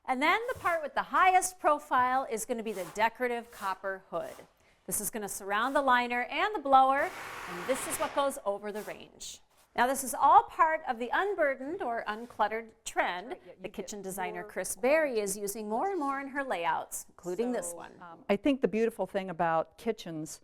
And then the part with the highest profile is going to be the decorative copper hood. This is going to surround the liner and the blower, and this is what goes over the range. Now this is all part of the unburdened or uncluttered trend the kitchen designer Chris Berry is using more and more in her layouts, including this one. I think the beautiful thing about kitchens,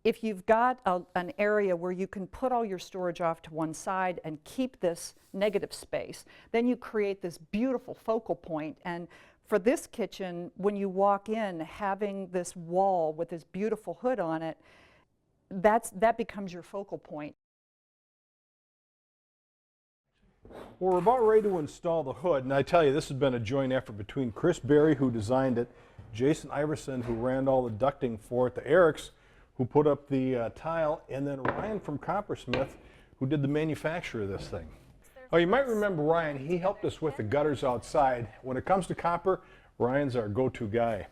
if you've got an area where you can put all your storage off to one side and keep this negative space, then you create this beautiful focal point. And for this kitchen, when you walk in, having this wall with this beautiful hood on it, that becomes your focal point. Well, we're about ready to install the hood, and I tell you, this has been a joint effort between Chris Berry, who designed it, Jason Iverson, who ran all the ducting for it, the Erics, who put up the tile, and then Ryan from CopperSmith, who did the manufacture of this thing. Oh, you might remember Ryan. He helped us with the gutters outside. When it comes to copper, Ryan's our go-to guy.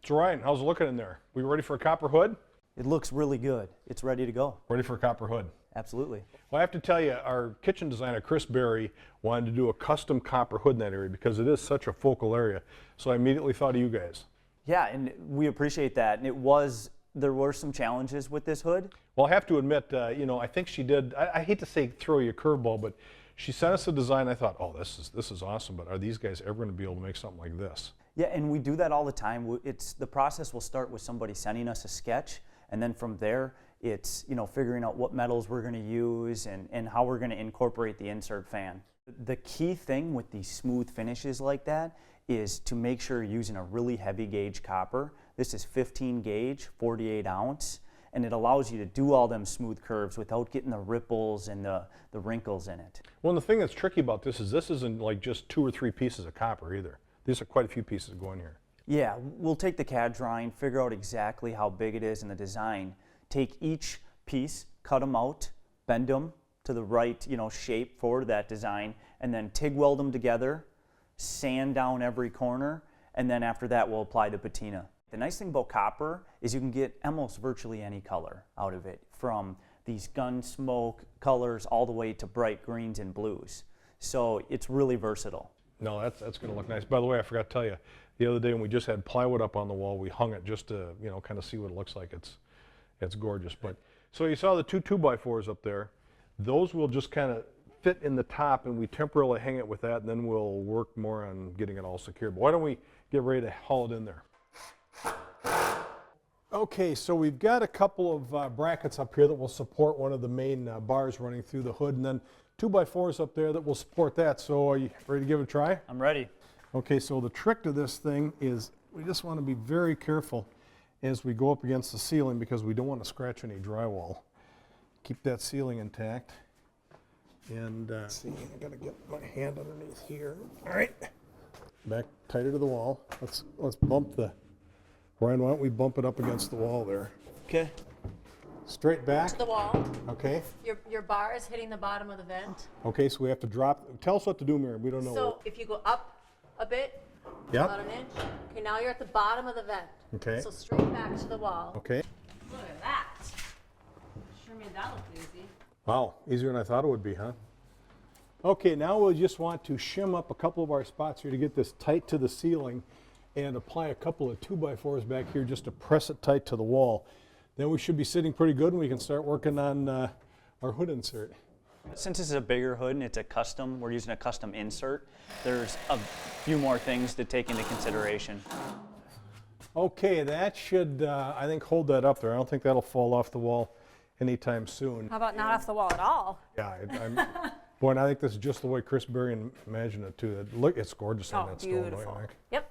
So Ryan, how's it looking in there? We ready for a copper hood? It looks really good. It's ready to go. Ready for a copper hood. Absolutely. Well, I have to tell you, our kitchen designer, Chris Berry, wanted to do a custom copper hood in that area because it is such a focal area. So I immediately thought of you guys. Yeah, and we appreciate that. And there were some challenges with this hood. Well, I have to admit, you know, I think she did, I hate to say throw you a curveball, but she sent us a design. I thought, oh, this is awesome, but are these guys ever going to be able to make something like this? Yeah, and we do that all the time. The process will start with somebody sending us a sketch, and then from there, it's, you know, figuring out what metals we're going to use and how we're going to incorporate the insert fan. The key thing with these smooth finishes like that is to make sure you're using a really heavy gauge copper. This is 15 gauge, 48 ounce, and it allows you to do all them smooth curves without getting the ripples and the wrinkles in it. Well, and the thing that's tricky about this isn't like just 2 or 3 pieces of copper either. These are quite a few pieces going here. Yeah, we'll take the CAD drawing, figure out exactly how big it is in the design, take each piece, cut them out, bend them to the right, you know, shape for that design, and then TIG weld them together, sand down every corner, and then after that we'll apply the patina. The nice thing about copper is you can get almost virtually any color out of it, from these gun smoke colors all the way to bright greens and blues. So it's really versatile. No, that's going to look nice. By the way, I forgot to tell you, the other day when we just had plywood up on the wall, we hung it just to, you know, kind of see what it looks like. It's gorgeous. But so you saw the 2 2x4s up there. Those will just kind of fit in the top, and we temporarily hang it with that, and then we'll work more on getting it all secure. But why don't we get ready to haul it in there? Okay, so we've got a couple of brackets up here that will support one of the main bars running through the hood, and then 2x4s up there that will support that. So are you ready to give it a try? I'm ready. Okay, so the trick to this thing is we just want to be very careful as we go up against the ceiling because we don't want to scratch any drywall. Keep that ceiling intact. And see, I gotta get my hand underneath here. All right, back tighter to the wall. Let's bump the, Ryan, why don't we bump it up against the wall there? Okay. Straight back. To the wall. Okay. Your bar is hitting the bottom of the vent. Okay, so we have to drop. Tell us what to do, Mary. We don't know. So if you go up a bit, Yep. about an inch. Okay, now you're at the bottom of the vent. Okay. So straight back to the wall. Okay. Look at that. Sure made that look easy. Wow, easier than I thought it would be, huh? Okay, now we'll just want to shim up a couple of our spots here to get this tight to the ceiling and apply a couple of 2x4s back here just to press it tight to the wall. Then we should be sitting pretty good and we can start working on our hood insert. Since this is a bigger hood and it's a custom, we're using a custom insert, there's a few more things to take into consideration. Okay, that should, I think, hold that up there. I don't think that'll fall off the wall anytime soon. How about not off the wall at all? Yeah, boy, and I think this is just the way Chris Berry imagined it too. Look, it's gorgeous on that stone. Beautiful. Yep.